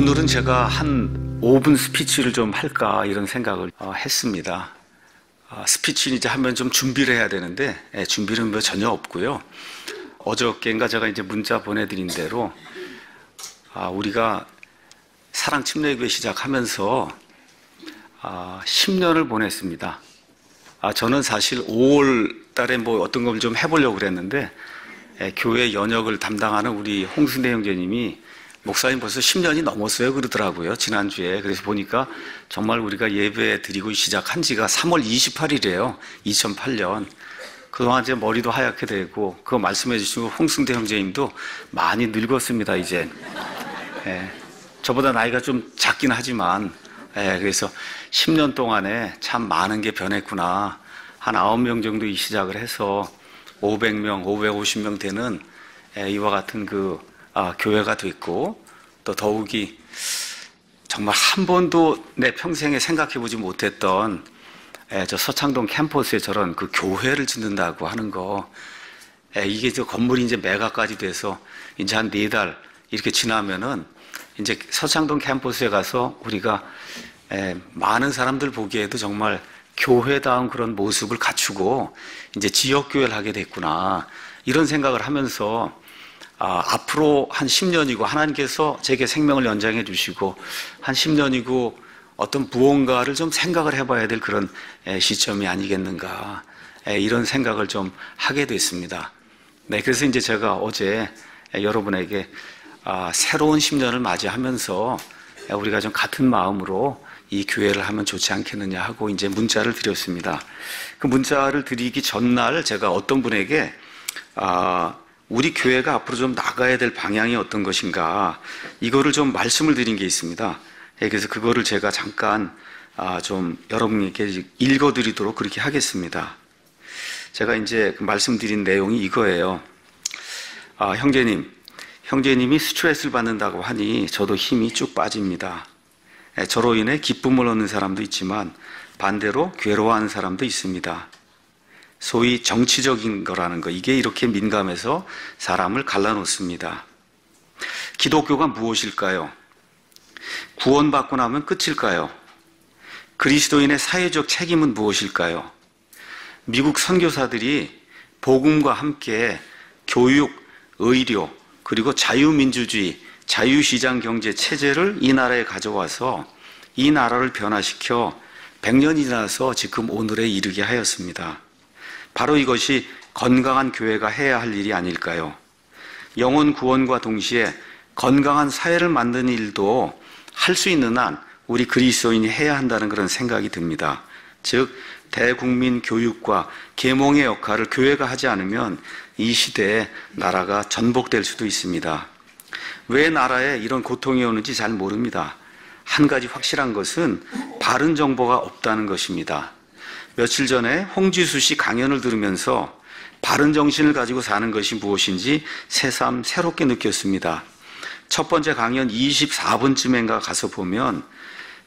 오늘은 제가 한 5분 스피치를 좀 할까 이런 생각을 했습니다. 스피치는 이제 하면 좀 준비를 해야 되는데 준비는 뭐 전혀 없고요. 어저께인가 제가 이제 문자 보내드린 대로 우리가 사랑 침례교회 시작하면서 10년을 보냈습니다. 저는 사실 5월 달에 뭐 어떤 걸 좀 해보려고 그랬는데 교회 연역을 담당하는 우리 홍순대 형제님이 목사님 벌써 10년이 넘었어요 그러더라고요, 지난주에. 그래서 보니까 정말 우리가 예배 드리고 시작한 지가 3월 28일이에요 2008년. 그동안 이제 머리도 하얗게 되고, 그거 말씀해 주시고 홍승대 형제님도 많이 늙었습니다 이제. 저보다 나이가 좀 작긴 하지만 그래서 10년 동안에 참 많은 게 변했구나. 한 9명 정도 시작을 해서 500명, 550명 되는 이와 같은 교회가 됐고, 또 더욱이 정말 한 번도 내 평생에 생각해보지 못했던 저 서창동 캠퍼스에 저런 교회를 짓는다고 하는 거, 이게 저 건물이 이제 매각까지 돼서 이제 한 4달 이렇게 지나면은 이제 서창동 캠퍼스에 가서 우리가 많은 사람들 보기에도 정말 교회다운 그런 모습을 갖추고 이제 지역교회를 하게 됐구나, 이런 생각을 하면서 앞으로 한 10년이고 하나님께서 제게 생명을 연장해 주시고 한 10년이고 어떤 무언가를 좀 생각을 해봐야 될 그런 시점이 아니겠는가, 이런 생각을 좀 하게 됐습니다. 그래서 이제 제가 어제 여러분에게 새로운 10년을 맞이하면서 우리가 좀 같은 마음으로 이 교회를 하면 좋지 않겠느냐 하고 이제 문자를 드렸습니다. 그 문자를 드리기 전날 제가 어떤 분에게 우리 교회가 앞으로 좀 나가야 될 방향이 어떤 것인가, 이거를 좀 말씀을 드린 게 있습니다. 그래서 그거를 제가 잠깐 좀 여러분께 읽어드리도록 그렇게 하겠습니다. 제가 이제 말씀드린 내용이 이거예요. 형제님이 스트레스를 받는다고 하니 저도 힘이 쭉 빠집니다. 저로 인해 기쁨을 얻는 사람도 있지만 반대로 괴로워하는 사람도 있습니다. 소위 정치적인 거라는 거, 이게 이렇게 민감해서 사람을 갈라놓습니다. 기독교가 무엇일까요? 구원받고 나면 끝일까요? 그리스도인의 사회적 책임은 무엇일까요? 미국 선교사들이 복음과 함께 교육, 의료, 그리고 자유민주주의, 자유시장 경제 체제를 이 나라에 가져와서 이 나라를 변화시켜 100년이 지나서 지금 오늘에 이르게 하였습니다. 바로 이것이 건강한 교회가 해야 할 일이 아닐까요? 영혼 구원과 동시에 건강한 사회를 만드는 일도 할 수 있는 한 우리 그리스도인이 해야 한다는 그런 생각이 듭니다. 즉 대국민 교육과 계몽의 역할을 교회가 하지 않으면 이 시대에 나라가 전복될 수도 있습니다. 왜 나라에 이런 고통이 오는지 잘 모릅니다. 한 가지 확실한 것은 바른 정보가 없다는 것입니다. 며칠 전에 홍지수 씨 강연을 들으면서 바른 정신을 가지고 사는 것이 무엇인지 새삼 새롭게 느꼈습니다. 첫 번째 강연 24분쯤인가 가서 보면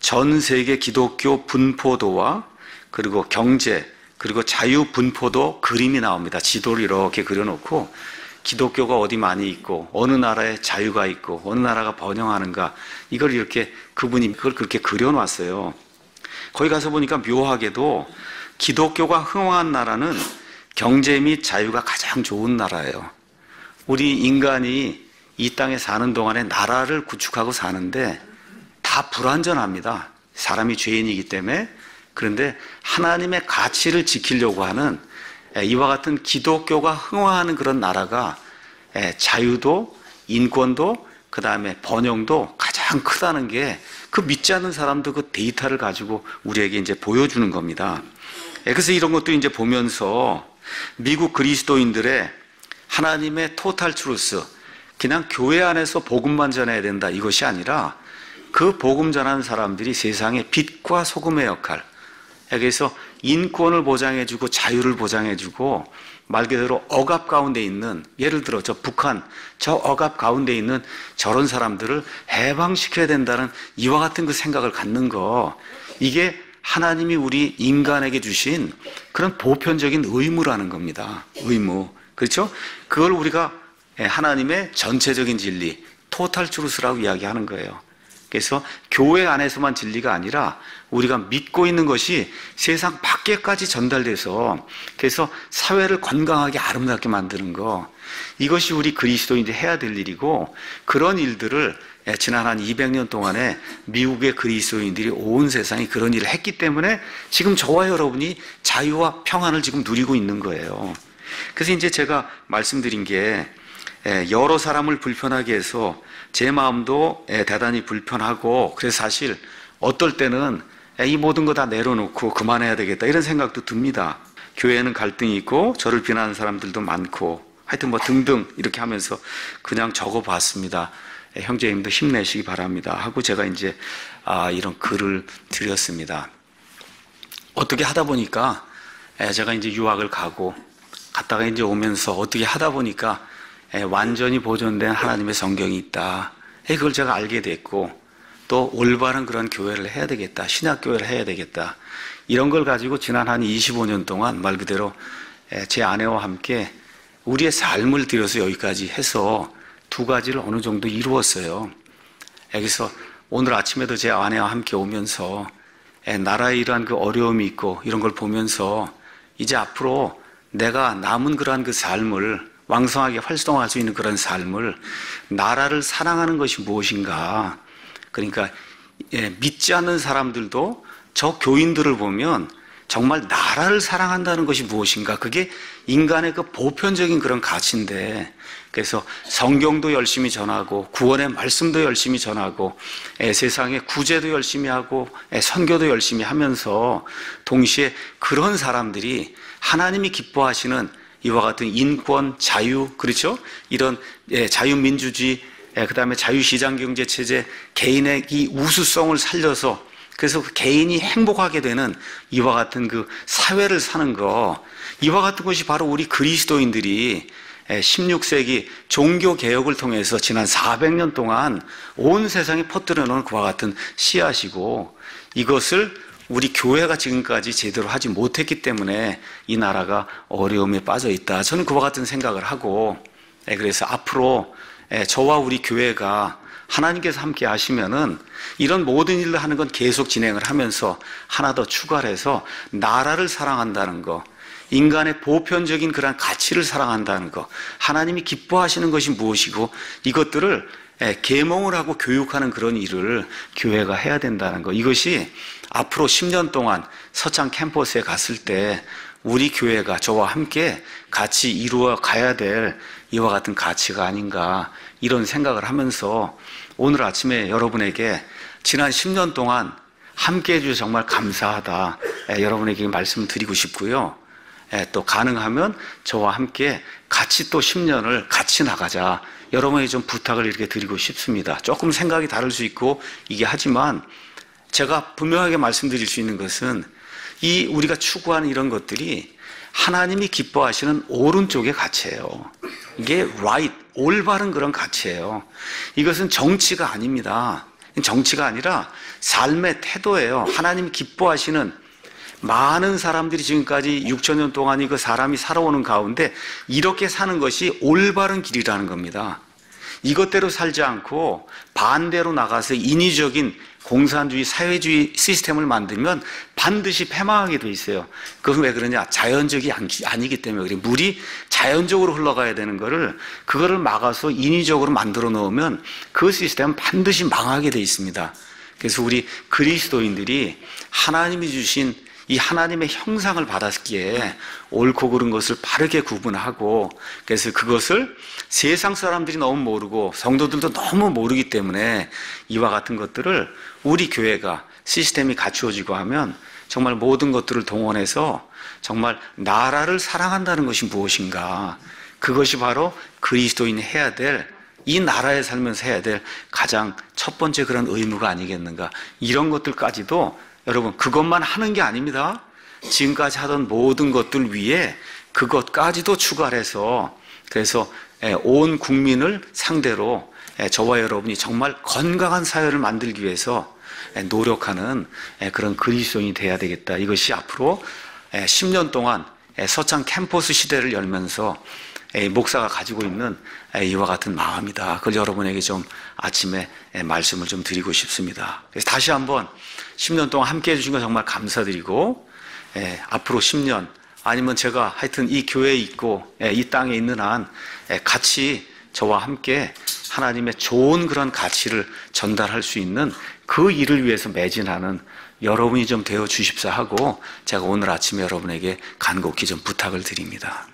전 세계 기독교 분포도와 그리고 경제, 그리고 자유 분포도 그림이 나옵니다. 지도를 이렇게 그려놓고 기독교가 어디 많이 있고 어느 나라에 자유가 있고 어느 나라가 번영하는가, 이걸 이렇게 그분이 그걸 그렇게 그려놨어요. 거기 가서 보니까 묘하게도 기독교가 흥황한 나라는 경제 및 자유가 가장 좋은 나라예요. 우리 인간이 이 땅에 사는 동안에 나라를 구축하고 사는데 다 불완전합니다. 사람이 죄인이기 때문에. 그런데 하나님의 가치를 지키려고 하는 이와 같은 기독교가 흥황하는 그런 나라가 자유도 인권도 그 다음에 번영도 가장 크다는 게 그 믿지 않는 사람도 그 데이터를 가지고 우리에게 이제 보여주는 겁니다. 그래서 이런 것도 이제 보면서 미국 그리스도인들의 하나님의 토탈 트루스, 그냥 교회 안에서 복음만 전해야 된다, 이것이 아니라 그 복음 전하는 사람들이 세상의 빛과 소금의 역할, 그래서 인권을 보장해주고 자유를 보장해주고 말 그대로 억압 가운데 있는, 예를 들어 저 북한 저 억압 가운데 있는 저런 사람들을 해방시켜야 된다는 이와 같은 그 생각을 갖는 거, 이게 하나님이 우리 인간에게 주신 그런 보편적인 의무라는 겁니다. 의무. 그렇죠? 그걸 우리가 하나님의 전체적인 진리, 토탈 트루스라고 이야기하는 거예요. 그래서 교회 안에서만 진리가 아니라 우리가 믿고 있는 것이 세상 밖에까지 전달돼서 그래서 사회를 건강하게 아름답게 만드는 거, 이것이 우리 그리스도인들이 해야 될 일이고, 그런 일들을 지난 한 200년 동안에 미국의 그리스도인들이 온 세상에 그런 일을 했기 때문에 지금 저와 여러분이 자유와 평안을 지금 누리고 있는 거예요. 그래서 이제 제가 말씀드린 게 여러 사람을 불편하게 해서 제 마음도 대단히 불편하고, 그래서 사실 어떨 때는 이 모든 거 다 내려놓고 그만해야 되겠다 이런 생각도 듭니다. 교회에는 갈등이 있고 저를 비난하는 사람들도 많고 하여튼 뭐 등등 이렇게 하면서 그냥 적어봤습니다. 형제님도 힘내시기 바랍니다 하고 제가 이제 이런 글을 드렸습니다. 어떻게 하다 보니까 제가 이제 유학을 갔다가 이제 오면서 어떻게 하다 보니까 완전히 보존된 하나님의 성경이 있다, 그걸 제가 알게 됐고, 또 올바른 그런 교회를 해야 되겠다, 신학교회를 해야 되겠다, 이런 걸 가지고 지난 한 25년 동안 말 그대로 제 아내와 함께 우리의 삶을 들여서 여기까지 해서 두 가지를 어느 정도 이루었어요. 그래서 오늘 아침에도 제 아내와 함께 오면서 나라에 이러한 그 어려움이 있고 이런 걸 보면서 이제 앞으로 내가 남은 그러한 그 삶을 왕성하게 활성화할 수 있는 그런 삶을, 나라를 사랑하는 것이 무엇인가, 그러니까 믿지 않는 사람들도 저 교인들을 보면 정말 나라를 사랑한다는 것이 무엇인가, 그게 인간의 그 보편적인 그런 가치인데, 그래서 성경도 열심히 전하고 구원의 말씀도 열심히 전하고 세상의 구제도 열심히 하고 선교도 열심히 하면서 동시에 그런 사람들이 하나님이 기뻐하시는 이와 같은 인권, 자유, 그렇죠? 이런 자유민주주의, 그 다음에 자유시장경제체제, 개인의 이 우수성을 살려서 그래서 개인이 행복하게 되는 이와 같은 그 사회를 사는 거, 이와 같은 것이 바로 우리 그리스도인들이 16세기 종교개혁을 통해서 지난 400년 동안 온 세상에 퍼뜨려 놓은 그와 같은 씨앗이고, 이것을 우리 교회가 지금까지 제대로 하지 못했기 때문에 이 나라가 어려움에 빠져 있다, 저는 그와 같은 생각을 하고, 그래서 앞으로 저와 우리 교회가 하나님께서 함께 하시면은 이런 모든 일을 하는 건 계속 진행을 하면서 하나 더 추가를 해서 나라를 사랑한다는 거, 인간의 보편적인 그런 가치를 사랑한다는 거, 하나님이 기뻐하시는 것이 무엇이고 이것들을 계몽을 하고 교육하는 그런 일을 교회가 해야 된다는 거, 이것이 앞으로 10년 동안 서창 캠퍼스에 갔을 때 우리 교회가 저와 함께 같이 이루어 가야 될 이와 같은 가치가 아닌가, 이런 생각을 하면서 오늘 아침에 여러분에게 지난 10년 동안 함께 해주셔서 정말 감사하다, 여러분에게 말씀을 드리고 싶고요. 또 가능하면 저와 함께 같이 또 10년을 같이 나가자, 여러분에게 좀 부탁을 이렇게 드리고 싶습니다. 조금 생각이 다를 수 있고 이게 하지만 제가 분명하게 말씀드릴 수 있는 것은 이 우리가 추구하는 이런 것들이 하나님이 기뻐하시는 오른쪽의 가치예요. 이게 right, 올바른 그런 가치예요. 이것은 정치가 아닙니다. 정치가 아니라 삶의 태도예요. 하나님이 기뻐하시는, 많은 사람들이 지금까지 6,000년 동안 그 사람이 살아오는 가운데 이렇게 사는 것이 올바른 길이라는 겁니다. 이것대로 살지 않고 반대로 나가서 인위적인 공산주의, 사회주의 시스템을 만들면 반드시 패망하게 돼 있어요. 그건 왜 그러냐? 자연적이 아니기 때문에 그래요. 물이 자연적으로 흘러가야 되는 거를, 그거를 막아서 인위적으로 만들어 놓으면 그 시스템은 반드시 망하게 돼 있습니다. 그래서 우리 그리스도인들이 하나님이 주신 이 하나님의 형상을 받았기에 옳고 그른 것을 바르게 구분하고, 그래서 그것을 세상 사람들이 너무 모르고 성도들도 너무 모르기 때문에 이와 같은 것들을 우리 교회가 시스템이 갖추어지고 하면 정말 모든 것들을 동원해서 정말 나라를 사랑한다는 것이 무엇인가, 그것이 바로 그리스도인이 해야 될, 이 나라에 살면서 해야 될 가장 첫 번째 그런 의무가 아니겠는가. 이런 것들까지도 여러분, 그것만 하는 게 아닙니다. 지금까지 하던 모든 것들 위에 그것까지도 추가를 해서, 그래서 온 국민을 상대로 저와 여러분이 정말 건강한 사회를 만들기 위해서 노력하는 그런 그리스도인이 돼야 되겠다. 이것이 앞으로 10년 동안 서창 캠퍼스 시대를 열면서 목사가 가지고 있는 이와 같은 마음이다. 그걸 여러분에게 좀 아침에 말씀을 좀 드리고 싶습니다. 그래서 다시 한번 10년 동안 함께 해주신 거 정말 감사드리고, 앞으로 10년 아니면 제가 하여튼 이 교회에 있고 이 땅에 있는 한 같이 저와 함께 하나님의 좋은 그런 가치를 전달할 수 있는 그 일을 위해서 매진하는 여러분이 좀 되어 주십사 하고 제가 오늘 아침에 여러분에게 간곡히 좀 부탁을 드립니다.